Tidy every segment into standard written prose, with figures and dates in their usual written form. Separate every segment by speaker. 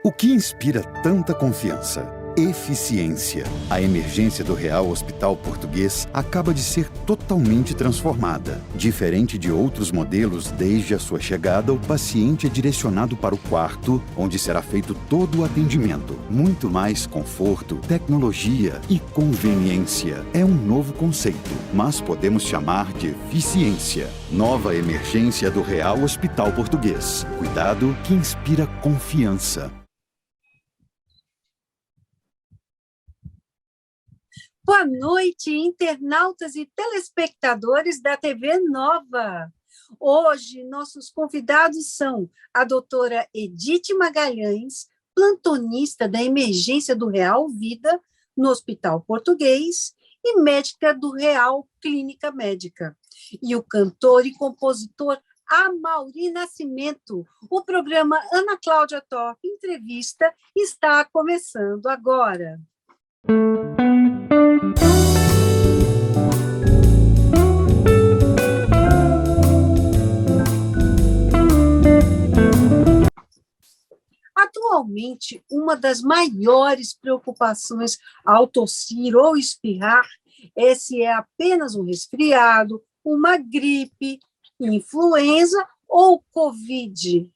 Speaker 1: O que inspira tanta confiança? Eficiência. A emergência do Real Hospital Português acaba de ser totalmente transformada. Diferente de outros modelos, desde a sua chegada, o paciente é direcionado para o quarto, onde será feito todo o atendimento. Muito mais conforto, tecnologia e conveniência. É um novo conceito, mas podemos chamar de eficiência. Nova emergência do Real Hospital Português. Cuidado que inspira confiança.
Speaker 2: Boa noite, internautas e telespectadores da TV Nova. Hoje, nossos convidados são a doutora Edith Magalhães, plantonista da emergência do Real Vida, no Hospital Português, e médica do Real Clínica Médica. E o cantor e compositor Amaury Nascimento. O programa Ana Cláudia Top Entrevista está começando agora. Atualmente, uma das maiores preocupações ao tossir ou espirrar é se é apenas um resfriado, uma gripe, influenza ou Covid.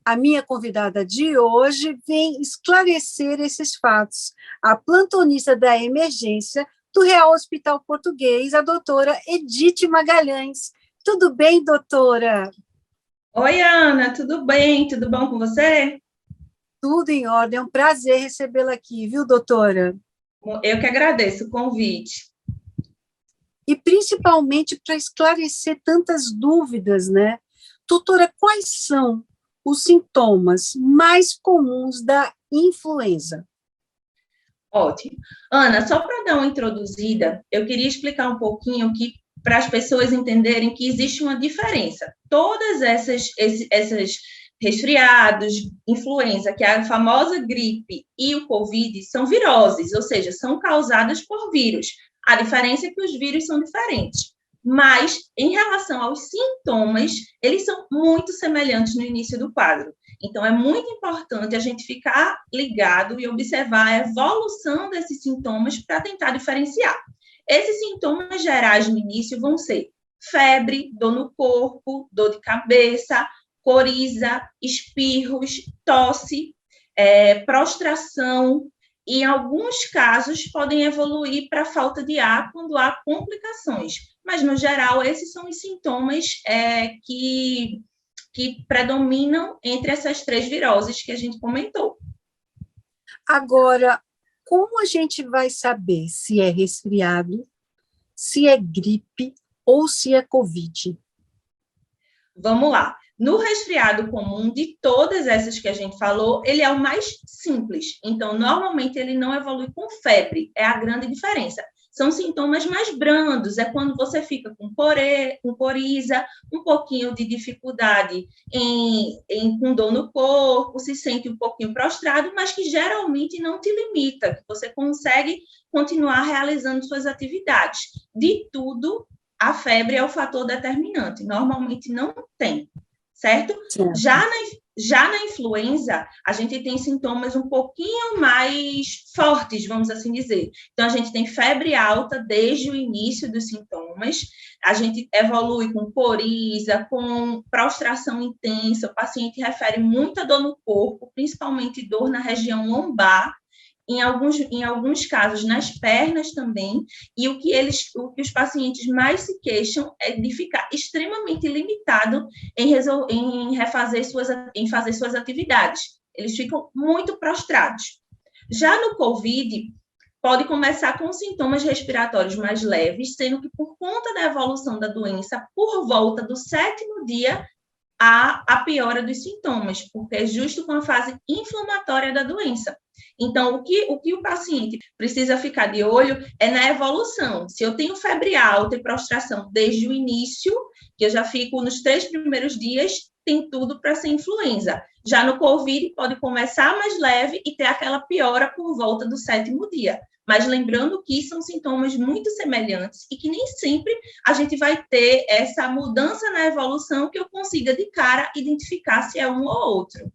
Speaker 2: A minha convidada de hoje vem esclarecer esses fatos. A plantonista da emergência do Real Hospital Português, a doutora Edith Magalhães. Tudo bem, doutora?
Speaker 3: Oi, Ana, tudo bem? Tudo bom com você?
Speaker 2: Tudo em ordem, é um prazer recebê-la aqui, viu, doutora?
Speaker 3: Eu que agradeço o convite.
Speaker 2: E principalmente para esclarecer tantas dúvidas, né? Doutora, quais são os sintomas mais comuns da influenza?
Speaker 3: Ótimo. Ana, só para dar uma introduzida, eu queria explicar um pouquinho que para as pessoas entenderem que existe uma diferença. Todas essas resfriados, influenza, que é a famosa gripe e o Covid, são viroses, ou seja, são causadas por vírus. A diferença é que os vírus são diferentes. Mas, em relação aos sintomas, eles são muito semelhantes no início do quadro. Então, é muito importante a gente ficar ligado e observar a evolução desses sintomas para tentar diferenciar. Esses sintomas gerais no início vão ser febre, dor no corpo, dor de cabeça, coriza, espirros, tosse, prostração, e em alguns casos podem evoluir para falta de ar quando há complicações. Mas, no geral, esses são os sintomas que predominam entre essas três viroses que a gente comentou.
Speaker 2: Agora, como a gente vai saber se é resfriado, se é gripe ou se é Covid?
Speaker 3: Vamos lá. No resfriado comum, de todas essas que a gente falou, ele é o mais simples. Então, normalmente, ele não evolui com febre. É a grande diferença. São sintomas mais brandos. É quando você fica com coriza, um pouquinho de dificuldade com dor no corpo, se sente um pouquinho prostrado, mas que geralmente não te limita, que você consegue continuar realizando suas atividades. De tudo, a febre é o fator determinante. Normalmente, não tem. Certo? Já na influenza, a gente tem sintomas um pouquinho mais fortes, vamos assim dizer. Então, a gente tem febre alta desde o início dos sintomas, a gente evolui com coriza, com prostração intensa, o paciente refere muita dor no corpo, principalmente dor na região lombar, em alguns casos nas pernas também, e o que os pacientes mais se queixam é de ficar extremamente limitado em fazer suas atividades. Eles ficam muito prostrados. Já no COVID, pode começar com sintomas respiratórios mais leves, sendo que por conta da evolução da doença, por volta do 7º dia, há a piora dos sintomas, porque é justo com a fase inflamatória da doença. Então, o que o paciente precisa ficar de olho é na evolução. Se eu tenho febre alta e prostração desde o início, que eu já fico nos 3 primeiros dias, tem tudo para ser influenza. Já no COVID, pode começar mais leve e ter aquela piora por volta do 7º dia. Mas lembrando que são sintomas muito semelhantes e que nem sempre a gente vai ter essa mudança na evolução que eu consiga de cara identificar se é um ou outro.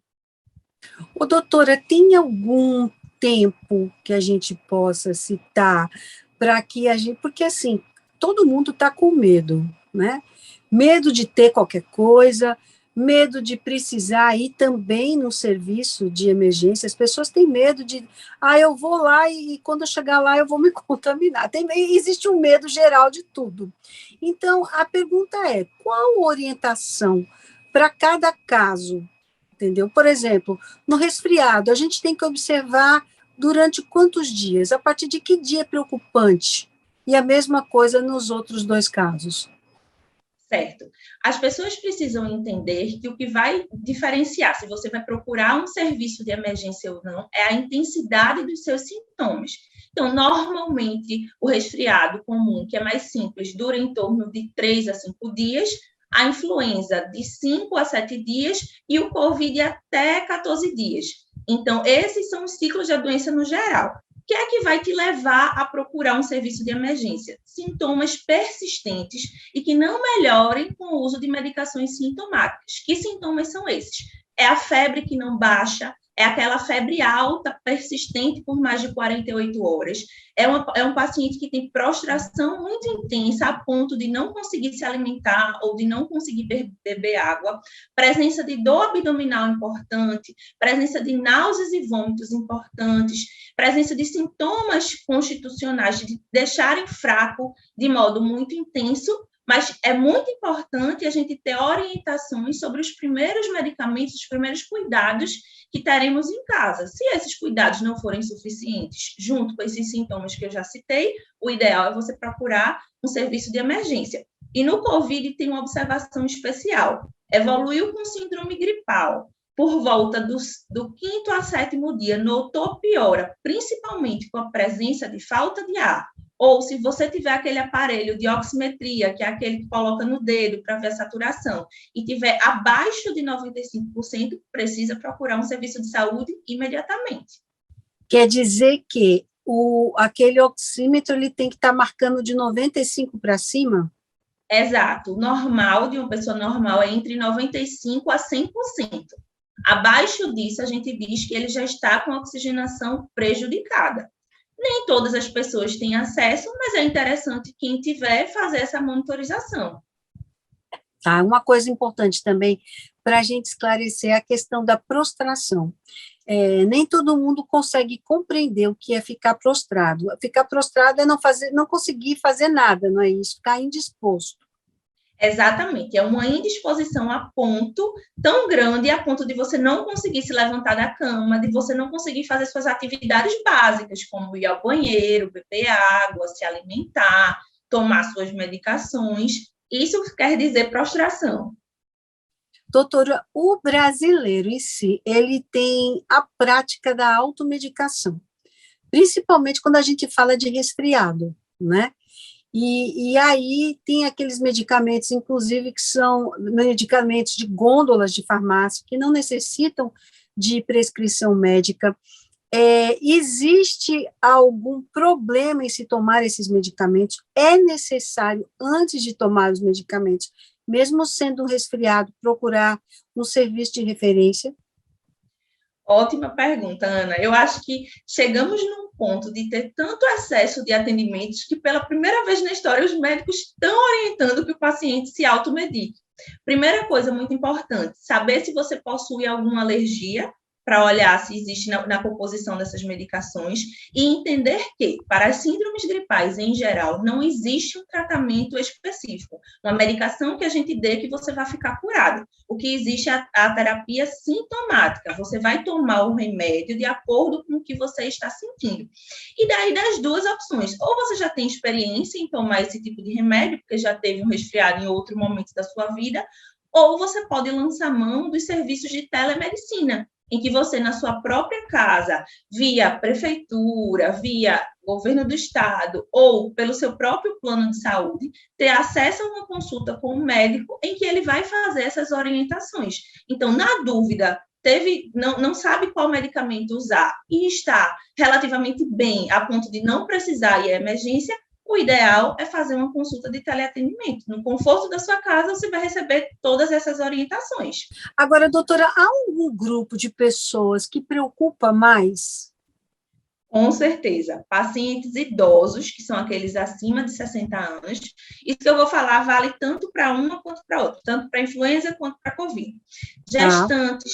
Speaker 2: Ô, doutora, tem algum tempo que a gente possa citar para que a gente, porque assim, todo mundo está com medo, né? Medo de ter qualquer coisa, medo de precisar ir também no serviço de emergência. As pessoas têm medo de, eu vou lá e quando eu chegar lá eu vou me contaminar. Existe um medo geral de tudo. Então, a pergunta é, qual orientação para cada caso? Entendeu? Por exemplo, no resfriado, a gente tem que observar durante quantos dias, a partir de que dia é preocupante? E a mesma coisa nos outros dois casos.
Speaker 3: Certo. As pessoas precisam entender que o que vai diferenciar se você vai procurar um serviço de emergência ou não é a intensidade dos seus sintomas. Então, normalmente, o resfriado comum, que é mais simples, dura em torno de 3 a 5 dias, a influenza de 5 a 7 dias e o Covid até 14 dias. Então, esses são os ciclos da doença no geral. O que é que vai te levar a procurar um serviço de emergência? Sintomas persistentes e que não melhorem com o uso de medicações sintomáticas. Que sintomas são esses? É a febre que não baixa, é aquela febre alta, persistente por mais de 48 horas. É um paciente que tem prostração muito intensa, a ponto de não conseguir se alimentar ou de não conseguir beber água. Presença de dor abdominal importante, presença de náuseas e vômitos importantes, presença de sintomas constitucionais de deixarem fraco de modo muito intenso, mas é muito importante a gente ter orientações sobre os primeiros medicamentos, os primeiros cuidados que teremos em casa. Se esses cuidados não forem suficientes, junto com esses sintomas que eu já citei, o ideal é você procurar um serviço de emergência. E no COVID tem uma observação especial. Evoluiu com síndrome gripal. Por volta do 5º a 7º dia, notou piora, principalmente com a presença de falta de ar. Ou se você tiver aquele aparelho de oximetria, que é aquele que coloca no dedo para ver a saturação, e tiver abaixo de 95%, precisa procurar um serviço de saúde imediatamente.
Speaker 2: Quer dizer que aquele oxímetro ele tem que estar marcando de 95 para cima?
Speaker 3: Exato. O normal de uma pessoa normal é entre 95% a 100%. Abaixo disso, a gente diz que ele já está com a oxigenação prejudicada. Nem todas as pessoas têm acesso, mas é interessante quem tiver fazer essa monitorização.
Speaker 2: Tá, uma coisa importante também para a gente esclarecer a questão da prostração. Nem todo mundo consegue compreender o que é ficar prostrado. Ficar prostrado é não conseguir fazer nada, não é isso? Ficar indisposto.
Speaker 3: Exatamente, é uma indisposição a ponto tão grande, a ponto de você não conseguir se levantar da cama, de você não conseguir fazer suas atividades básicas, como ir ao banheiro, beber água, se alimentar, tomar suas medicações. Isso quer dizer prostração.
Speaker 2: Doutora, o brasileiro em si, ele tem a prática da automedicação, principalmente quando a gente fala de resfriado, né? E aí tem aqueles medicamentos, inclusive, que são medicamentos de gôndolas de farmácia, que não necessitam de prescrição médica. Existe algum problema em se tomar esses medicamentos? É necessário, antes de tomar os medicamentos, mesmo sendo um resfriado, procurar um serviço de referência?
Speaker 3: Ótima pergunta, Ana. Eu acho que chegamos num ponto de ter tanto excesso de atendimentos que, pela primeira vez na história, os médicos estão orientando que o paciente se automedique. Primeira coisa muito importante, saber se você possui alguma alergia, para olhar se existe na composição dessas medicações, e entender que, para as síndromes gripais em geral, não existe um tratamento específico, uma medicação que a gente dê que você vai ficar curado. O que existe é a terapia sintomática, você vai tomar o remédio de acordo com o que você está sentindo. E daí das duas opções, ou você já tem experiência em tomar esse tipo de remédio, porque já teve um resfriado em outro momento da sua vida, ou você pode lançar mão dos serviços de telemedicina, em que você, na sua própria casa, via prefeitura, via governo do estado, ou pelo seu próprio plano de saúde, ter acesso a uma consulta com um médico em que ele vai fazer essas orientações. Então, na dúvida, não sabe qual medicamento usar e está relativamente bem, a ponto de não precisar ir à emergência, o ideal é fazer uma consulta de teleatendimento. No conforto da sua casa, você vai receber todas essas orientações.
Speaker 2: Agora, doutora, há algum grupo de pessoas que preocupa mais?
Speaker 3: Com certeza. Pacientes idosos, que são aqueles acima de 60 anos. Isso que eu vou falar vale tanto para uma quanto para outra, tanto para influenza quanto para Covid. Gestantes,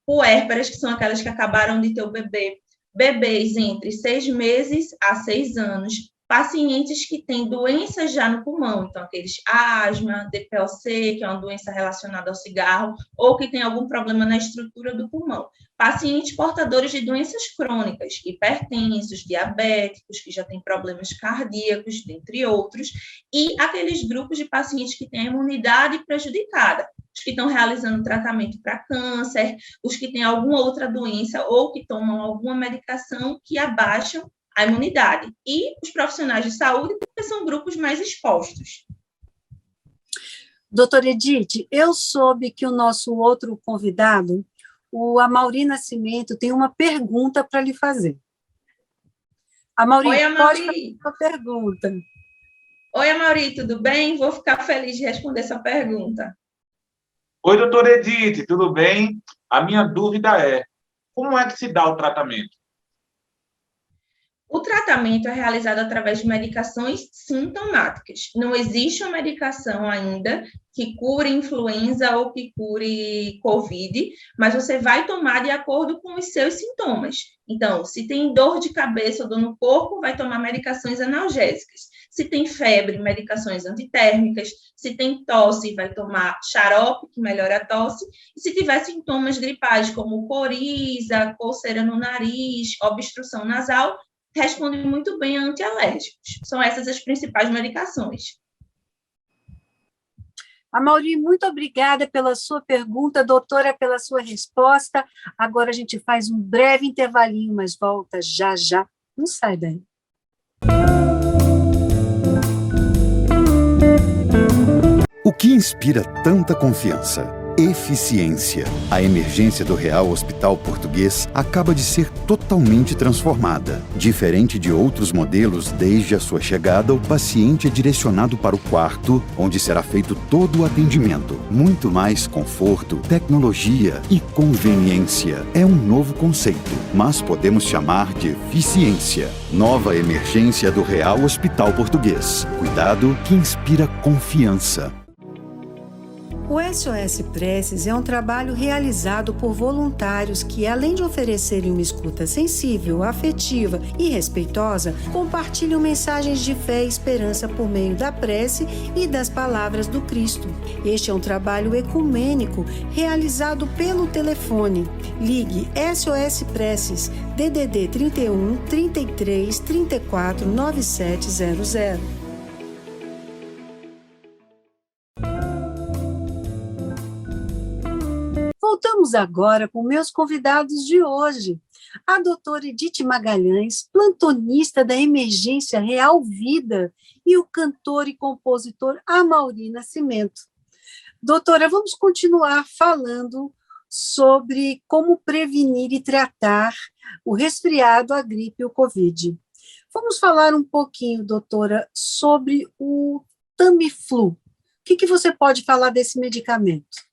Speaker 3: puérperas, que são aquelas que acabaram de ter o bebê, bebês entre 6 meses a 6 anos, pacientes que têm doenças já no pulmão, então aqueles asma, DPOC, que é uma doença relacionada ao cigarro, ou que tem algum problema na estrutura do pulmão. Pacientes portadores de doenças crônicas, hipertensos, diabéticos, que já têm problemas cardíacos, dentre outros, e aqueles grupos de pacientes que têm a imunidade prejudicada, os que estão realizando tratamento para câncer, os que têm alguma outra doença ou que tomam alguma medicação que abaixam a imunidade. E os profissionais de saúde, porque são grupos mais expostos.
Speaker 2: Doutora Edith, eu soube que o nosso outro convidado, o Amaury Nascimento, tem uma pergunta para lhe fazer. Amaury,
Speaker 3: Oi, Amaury.
Speaker 2: Pode fazer uma pergunta.
Speaker 3: Oi, Amaury, tudo bem? Vou ficar feliz de responder essa pergunta.
Speaker 4: Oi, doutora Edith, tudo bem? A minha dúvida é, como é que se dá o tratamento?
Speaker 3: O tratamento é realizado através de medicações sintomáticas. Não existe uma medicação ainda que cure influenza ou que cure Covid, mas você vai tomar de acordo com os seus sintomas. Então, se tem dor de cabeça ou dor no corpo, vai tomar medicações analgésicas. Se tem febre, medicações antitérmicas. Se tem tosse, vai tomar xarope, que melhora a tosse. E se tiver sintomas gripais, como coriza, coceira no nariz, obstrução nasal, responde muito bem a antialérgicos. São essas as principais medicações.
Speaker 2: Amaury, muito obrigada pela sua pergunta, doutora, pela sua resposta. Agora a gente faz um breve intervalinho, mas volta já já. Não sai daí.
Speaker 1: O que inspira tanta confiança? Eficiência. A emergência do Real Hospital Português acaba de ser totalmente transformada. Diferente de outros modelos, desde a sua chegada, o paciente é direcionado para o quarto, onde será feito todo o atendimento. Muito mais conforto, tecnologia e conveniência. É um novo conceito, mas podemos chamar de eficiência. Nova emergência do Real Hospital Português. Cuidado que inspira confiança.
Speaker 2: O SOS Preces é um trabalho realizado por voluntários que, além de oferecerem uma escuta sensível, afetiva e respeitosa, compartilham mensagens de fé e esperança por meio da prece e das palavras do Cristo. Este é um trabalho ecumênico realizado pelo telefone. Ligue SOS Preces, DDD 31 33 34 9700. Voltamos agora com meus convidados de hoje. A doutora Edith Magalhães, plantonista da Emergência Real Vida, e o cantor e compositor Amaury Nascimento. Doutora, vamos continuar falando sobre como prevenir e tratar o resfriado, a gripe e o Covid. Vamos falar um pouquinho, doutora, sobre o Tamiflu. O que você pode falar desse medicamento?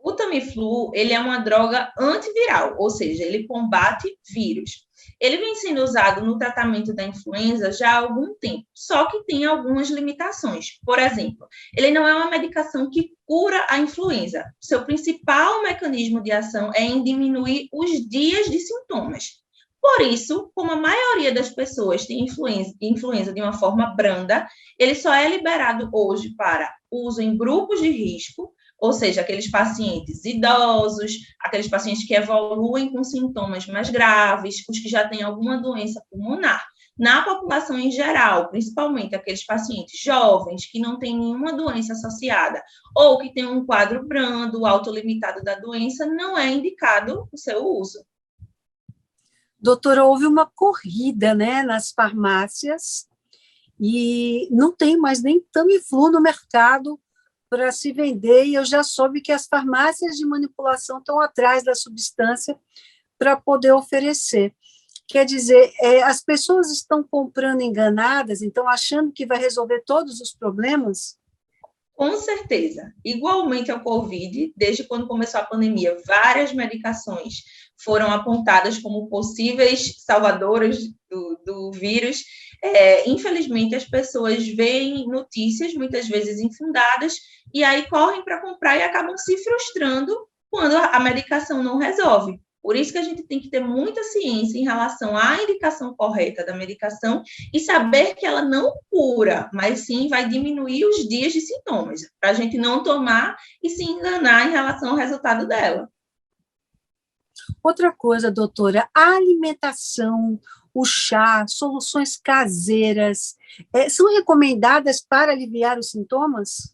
Speaker 3: O Tamiflu, ele é uma droga antiviral, ou seja, ele combate vírus. Ele vem sendo usado no tratamento da influenza já há algum tempo, só que tem algumas limitações. Por exemplo, ele não é uma medicação que cura a influenza. Seu principal mecanismo de ação é em diminuir os dias de sintomas. Por isso, como a maioria das pessoas tem influenza de uma forma branda, ele só é liberado hoje para uso em grupos de risco, ou seja, aqueles pacientes idosos, aqueles pacientes que evoluem com sintomas mais graves, os que já têm alguma doença pulmonar. Na população em geral, principalmente aqueles pacientes jovens que não têm nenhuma doença associada ou que têm um quadro brando, autolimitado da doença, não é indicado o seu uso.
Speaker 2: Doutora, houve uma corrida, né, nas farmácias e não tem mais nem Tamiflu no mercado para se vender, e eu já soube que as farmácias de manipulação estão atrás da substância para poder oferecer. Quer dizer, as pessoas estão comprando enganadas, então achando que vai resolver todos os problemas?
Speaker 3: Com certeza. Igualmente ao Covid, desde quando começou a pandemia, várias medicações foram apontadas como possíveis salvadoras do vírus. Infelizmente, as pessoas veem notícias, muitas vezes infundadas, e aí correm para comprar e acabam se frustrando quando a medicação não resolve. Por isso que a gente tem que ter muita ciência em relação à indicação correta da medicação e saber que ela não cura, mas sim vai diminuir os dias de sintomas, para a gente não tomar e se enganar em relação ao resultado dela.
Speaker 2: Outra coisa, doutora, a alimentação, o chá, soluções caseiras, são recomendadas para aliviar os sintomas?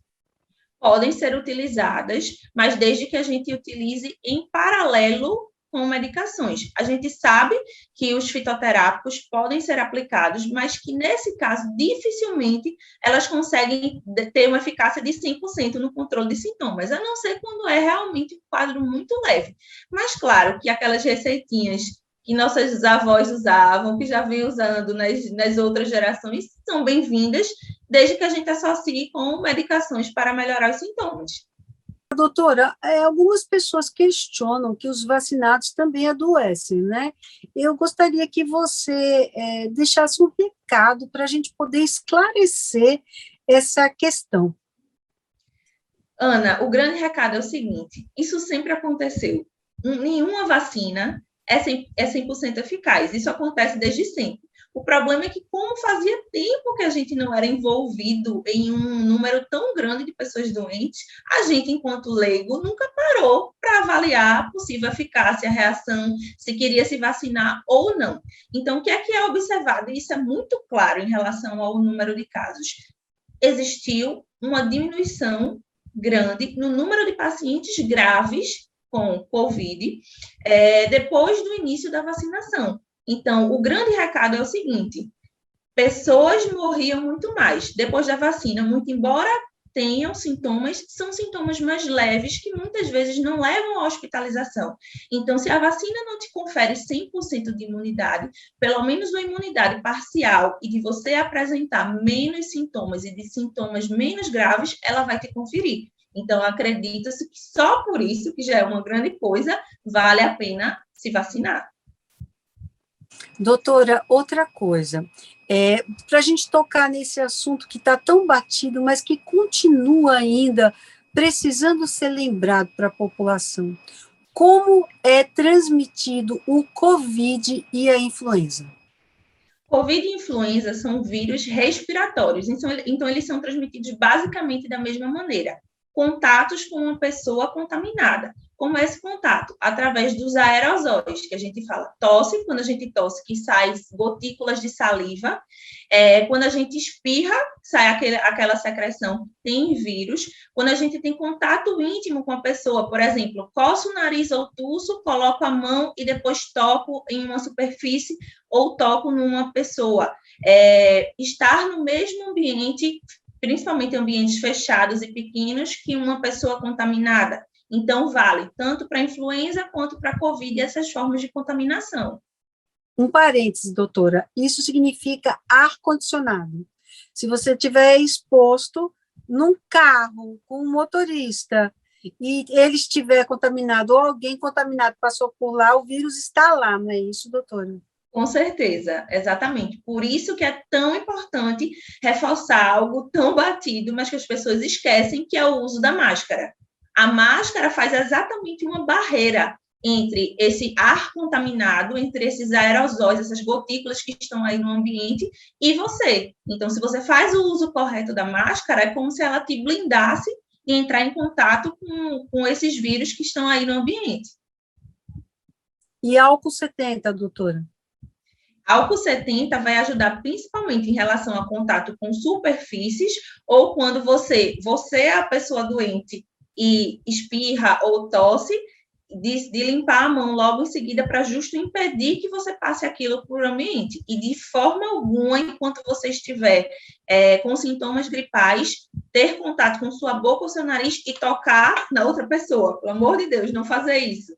Speaker 3: Podem ser utilizadas, mas desde que a gente utilize em paralelo com medicações. A gente sabe que os fitoterápicos podem ser aplicados, mas que, nesse caso, dificilmente elas conseguem ter uma eficácia de 100% no controle de sintomas, a não ser quando é realmente um quadro muito leve. Mas, claro, que aquelas receitinhas que nossas avós usavam, que já vêm usando nas outras gerações, são bem-vindas, desde que a gente associe com medicações para melhorar os sintomas.
Speaker 2: Doutora, algumas pessoas questionam que os vacinados também adoecem, né? Eu gostaria que você deixasse um recado para a gente poder esclarecer essa questão.
Speaker 3: Ana, o grande recado é o seguinte: isso sempre aconteceu. Nenhuma vacina é 100% eficaz. Isso acontece desde sempre. O problema é que, como fazia tempo que a gente não era envolvido em um número tão grande de pessoas doentes, a gente, enquanto leigo, nunca parou para avaliar a possível eficácia, a reação, se queria se vacinar ou não. Então, o que é observado? E isso é muito claro em relação ao número de casos. Existiu uma diminuição grande no número de pacientes graves com Covid depois do início da vacinação. Então, o grande recado é o seguinte: pessoas morriam muito mais depois da vacina, muito embora tenham sintomas, são sintomas mais leves que muitas vezes não levam à hospitalização. Então, se a vacina não te confere 100% de imunidade, pelo menos uma imunidade parcial e de você apresentar menos sintomas e de sintomas menos graves, ela vai te conferir. Então, acredita-se que só por isso, que já é uma grande coisa, vale a pena se vacinar.
Speaker 2: Doutora, outra coisa, para a gente tocar nesse assunto que está tão batido, mas que continua ainda precisando ser lembrado para a população, como é transmitido o Covid e a influenza?
Speaker 3: Covid e influenza são vírus respiratórios, então eles são transmitidos basicamente da mesma maneira. Contatos com uma pessoa contaminada. Como é esse contato? Através dos aerosóis, que a gente fala tosse, quando a gente tosse, que sai gotículas de saliva. Quando a gente espirra, sai aquela secreção, tem vírus. Quando a gente tem contato íntimo com a pessoa, por exemplo, coço o nariz ou tuço, coloco a mão e depois toco em uma superfície ou toco numa pessoa. Estar no mesmo ambiente, principalmente ambientes fechados e pequenos, que uma pessoa contaminada. Então, vale tanto para a influenza quanto para a Covid essas formas de contaminação.
Speaker 2: Um parênteses, doutora, isso significa ar-condicionado. Se você estiver exposto num carro com um motorista e ele estiver contaminado ou alguém contaminado passou por lá, o vírus está lá, não é isso, doutora?
Speaker 3: Com certeza, exatamente. Por isso que é tão importante reforçar algo tão batido, mas que as pessoas esquecem, que é o uso da máscara. A máscara faz exatamente uma barreira entre esse ar contaminado, entre esses aerosóis, essas gotículas que estão aí no ambiente, e você. Então, se você faz o uso correto da máscara, é como se ela te blindasse e entrar em contato com esses vírus que estão aí no ambiente.
Speaker 2: E álcool 70, doutora?
Speaker 3: Álcool 70 vai ajudar principalmente em relação a contato com superfícies, ou quando você é a pessoa doente e espirra ou tosse, de limpar a mão logo em seguida para justo impedir que você passe aquilo para o ambiente. E de forma alguma, enquanto você estiver com sintomas gripais, ter contato com sua boca ou seu nariz e tocar na outra pessoa. Pelo amor de Deus, não fazer isso.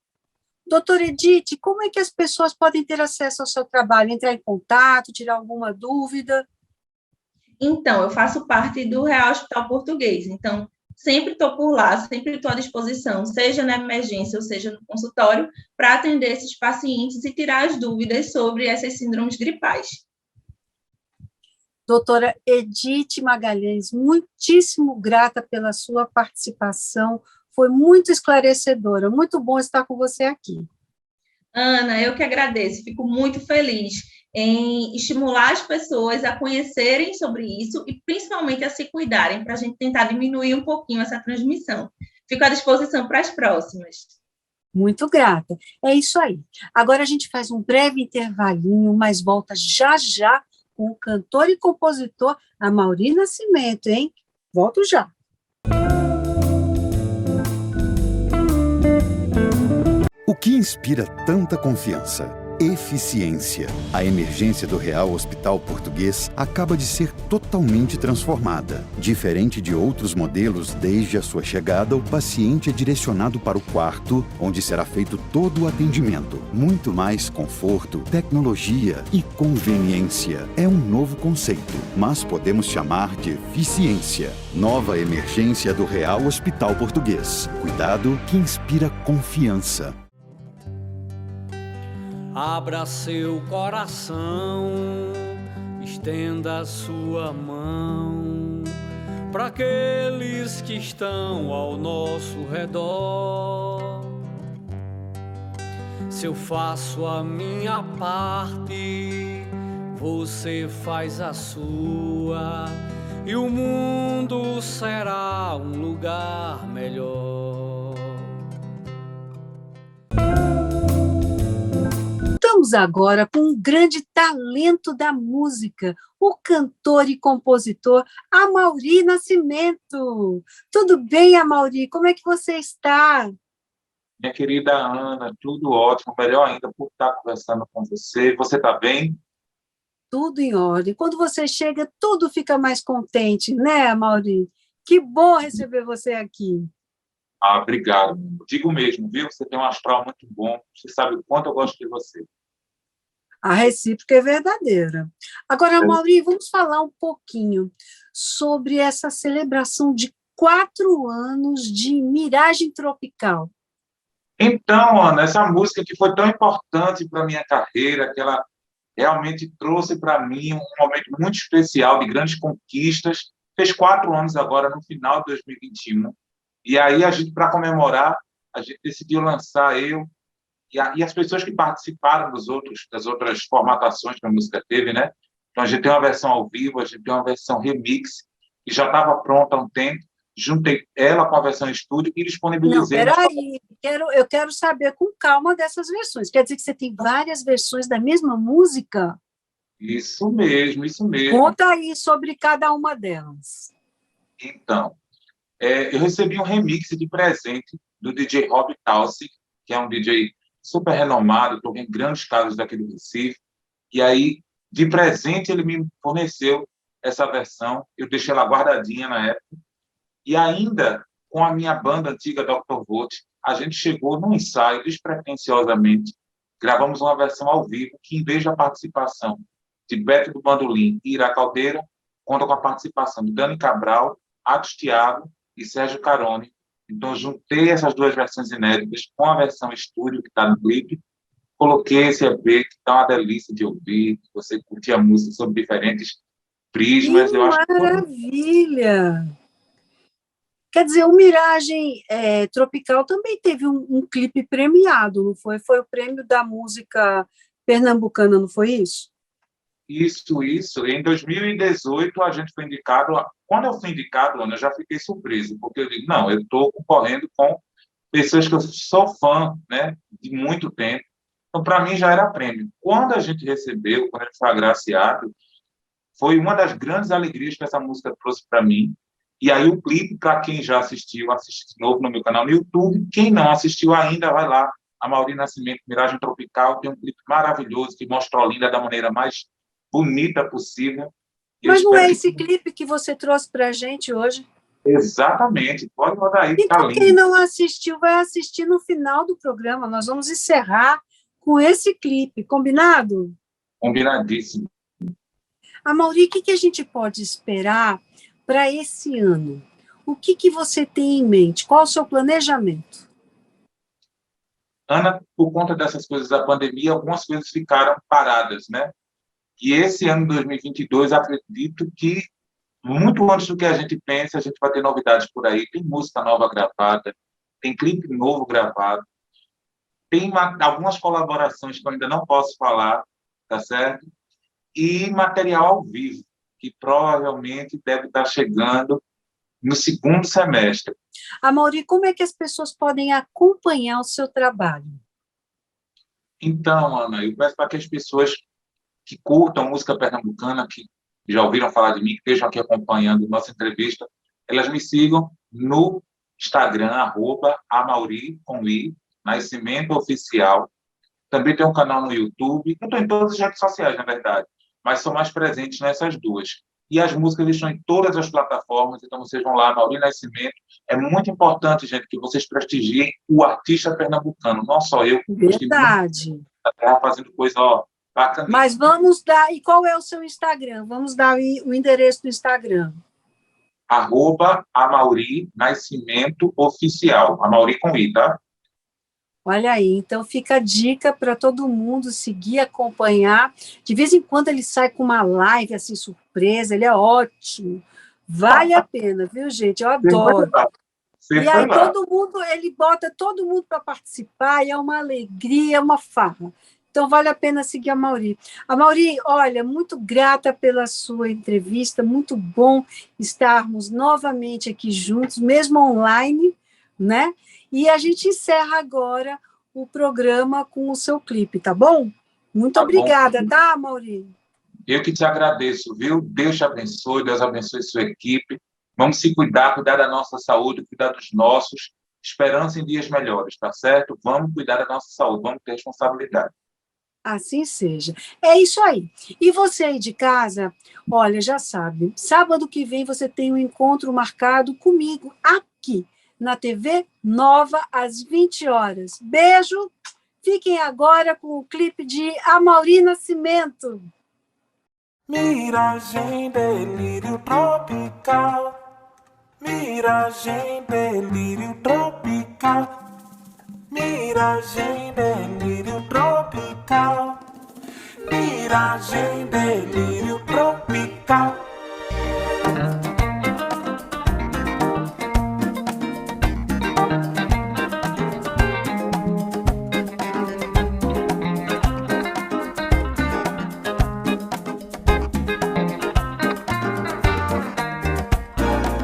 Speaker 2: Doutora Edith, como é que as pessoas podem ter acesso ao seu trabalho? Entrar em contato, tirar alguma dúvida?
Speaker 3: Então, eu faço parte do Real Hospital Português, então sempre estou por lá, sempre estou à disposição, seja na emergência ou seja no consultório, para atender esses pacientes e tirar as dúvidas sobre essas síndromes gripais.
Speaker 2: Doutora Edith Magalhães, muitíssimo grata pela sua participação, foi muito esclarecedora, muito bom estar com você aqui.
Speaker 3: Ana, eu que agradeço, fico muito feliz em estimular as pessoas a conhecerem sobre isso e principalmente a se cuidarem, para a gente tentar diminuir um pouquinho essa transmissão. Fico à disposição para as próximas.
Speaker 2: Muito grata. É isso aí. Agora a gente faz um breve intervalinho, mas volta já já com o cantor e compositor Amaury Nascimento, hein? Volto já.
Speaker 1: O que inspira tanta confiança? Eficiência. A emergência do Real Hospital Português acaba de ser totalmente transformada. Diferente de outros modelos, desde a sua chegada, o paciente é direcionado para o quarto, onde será feito todo o atendimento. Muito mais conforto, tecnologia e conveniência. É um novo conceito, mas podemos chamar de eficiência. Nova emergência do Real Hospital Português. Cuidado que inspira confiança.
Speaker 5: Abra seu coração, estenda sua mão para aqueles que estão ao nosso redor. Se eu faço a minha parte, você faz a sua, e o mundo será um lugar melhor.
Speaker 2: Estamos agora com um grande talento da música, o cantor e compositor Amaury Nascimento. Tudo bem, Amaury? Como é que você está?
Speaker 4: Minha querida Ana, tudo ótimo, melhor ainda por estar conversando com você. Você está bem?
Speaker 2: Tudo em ordem. Quando você chega, tudo fica mais contente, né, Amaury? Que bom receber você aqui.
Speaker 4: Obrigado. Digo mesmo, viu? Você tem um astral muito bom. Você sabe o quanto eu gosto de você.
Speaker 2: A recíproca é verdadeira. Agora, Amaury, vamos falar um pouquinho sobre essa celebração de 4 anos de Miragem Tropical.
Speaker 4: Então, Ana, essa música que foi tão importante para a minha carreira, que ela realmente trouxe para mim um momento muito especial de grandes conquistas. Fez 4 anos agora, no final de 2021. E aí, a gente, para comemorar, a gente decidiu lançar e as pessoas que participaram das outras formatações que a música teve, né? Então, a gente tem uma versão ao vivo, a gente tem uma versão remix, que já estava pronta há um tempo, juntei ela com a versão estúdio e disponibilizei.
Speaker 2: Não, peraí, eu quero saber com calma dessas versões. Quer dizer que você tem várias versões da mesma música?
Speaker 4: Isso mesmo, isso mesmo.
Speaker 2: Conta aí sobre cada uma delas.
Speaker 4: Então, eu recebi um remix de presente do DJ Rob Talsi, que é um DJ super renomado, estou em grandes casas daqui do Recife, e aí, de presente, ele me forneceu essa versão, eu deixei ela guardadinha na época, e ainda, com a minha banda antiga, Dr. Volt, a gente chegou num ensaio, despretensiosamente, gravamos uma versão ao vivo, que em vez da participação de Beto do Bandolim e Ira Caldeira, conta com a participação de Dani Cabral, Atos Thiago e Sérgio Carone. Então, eu juntei essas 2 versões inéditas com a versão estúdio, que está no clipe, coloquei esse EP, que está uma delícia de ouvir, você curtir a música sob diferentes prismas.
Speaker 2: Que
Speaker 4: eu acho
Speaker 2: maravilha! Quer dizer, o Miragem Tropical também teve um clipe premiado, não foi? Foi o prêmio da música pernambucana, não foi isso?
Speaker 4: Isso. Em 2018, a gente foi indicado. Quando eu fui indicado, Ana, eu já fiquei surpreso, porque eu digo, não, eu estou concorrendo com pessoas que eu sou fã, né, de muito tempo. Então, para mim, já era prêmio. Quando a gente recebeu, quando a gente foi agraciado, foi uma das grandes alegrias que essa música trouxe para mim. E aí, o clipe, para quem já assistiu, assiste de novo no meu canal no YouTube. Quem não assistiu ainda, vai lá. Amaury Nascimento, Miragem Tropical, tem um clipe maravilhoso que mostra a Olinda da maneira mais bonita possível.
Speaker 2: Mas não é esse clipe que você trouxe para a gente hoje?
Speaker 4: Exatamente, pode rodar aí, tá
Speaker 2: Então, quem
Speaker 4: lindo.
Speaker 2: não assistiu, vai assistir no final do programa. Nós vamos encerrar com esse clipe, combinado?
Speaker 4: Combinadíssimo.
Speaker 2: Amaury, o que a gente pode esperar para esse ano? O que você tem em mente? Qual o seu planejamento?
Speaker 4: Ana, por conta dessas coisas da pandemia, algumas coisas ficaram paradas, né? E esse ano 2022, acredito que, muito antes do que a gente pensa, a gente vai ter novidades por aí. Tem música nova gravada, tem clipe novo gravado, tem algumas colaborações que eu ainda não posso falar, tá certo? E material ao vivo, que provavelmente deve estar chegando no segundo semestre.
Speaker 2: Amaury, como é que as pessoas podem acompanhar o seu trabalho?
Speaker 4: Então, Ana, eu peço para que as pessoas que curtam música pernambucana, que já ouviram falar de mim, que estejam aqui acompanhando nossa entrevista, elas me sigam no Instagram, @Amaury, com I, Nascimento Oficial. Também tem um canal no YouTube. Eu estou em todas as redes sociais, na verdade, mas sou mais presente nessas duas. E as músicas estão em todas as plataformas, então vocês vão lá, Amaury Nascimento. É muito importante, gente, que vocês prestigiem o artista pernambucano, não só eu,
Speaker 2: Verdade.
Speaker 4: fazendo coisa, ó, bacana.
Speaker 2: Mas vamos dar... E qual é o seu Instagram? Vamos dar o endereço do Instagram.
Speaker 4: @Amaury Nascimento Oficial. Amaury com I, tá?
Speaker 2: Olha aí, então fica a dica para todo mundo seguir, acompanhar. De vez em quando ele sai com uma live assim, surpresa, ele é ótimo. Vale a pena, viu, gente? Eu adoro. E aí todo mundo, ele bota todo mundo para participar, e é uma alegria, é uma farra. Então, vale a pena seguir a Amaury. Amaury, olha, muito grata pela sua entrevista, muito bom estarmos novamente aqui juntos, mesmo online, né? E a gente encerra agora o programa com o seu clipe, tá bom? Muito obrigada, tá, Amaury?
Speaker 4: Eu que te agradeço, viu? Deus te abençoe, Deus abençoe sua equipe. Vamos se cuidar da nossa saúde, cuidar dos nossos. Esperança em dias melhores, tá certo? Vamos cuidar da nossa saúde, vamos ter responsabilidade.
Speaker 2: Assim seja. É isso aí. E você aí de casa, olha, já sabe, sábado que vem você tem um encontro marcado comigo aqui na TV Nova, às 20 horas. Beijo. Fiquem agora com o clipe de Amaury Nascimento.
Speaker 6: Miragem, delírio tropical. Miragem, delírio tropical. Miragem, delírio tropical. Miragem, delírio tropical.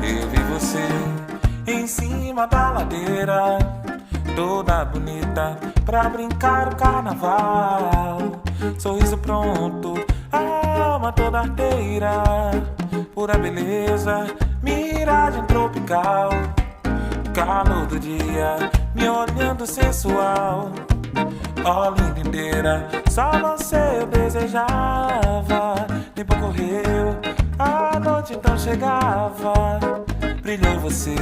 Speaker 6: Eu vi você em cima da ladeira, toda bonita pra brincar o carnaval. Sorriso pronto, alma toda arteira, pura beleza, miragem tropical. Calor do dia, me olhando sensual. Ó linda inteira, só você eu desejava. Tempo correu, a noite então chegava. Brilhou você,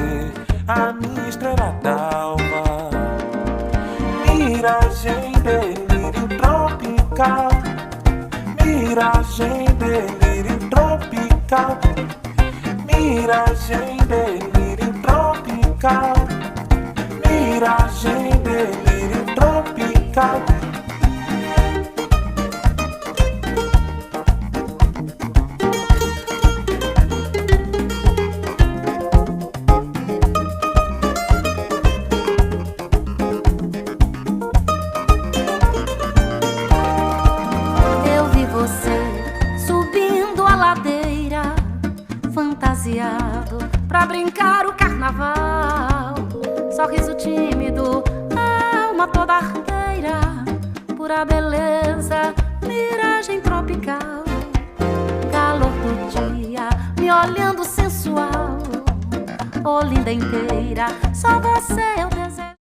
Speaker 6: a minha estrela d'alva. Miragem, delírio tropical. Miragem, delírio tropical. Miragem, delírio tropical. Miragem, delírio tropical.
Speaker 7: Eu vi você subindo a ladeira, fantasiado pra brincar o carnaval. Sorriso tímido, alma toda arteira, pura beleza, miragem tropical. Calor do dia, me olhando sensual. Oh linda inteira, só você eu desejo.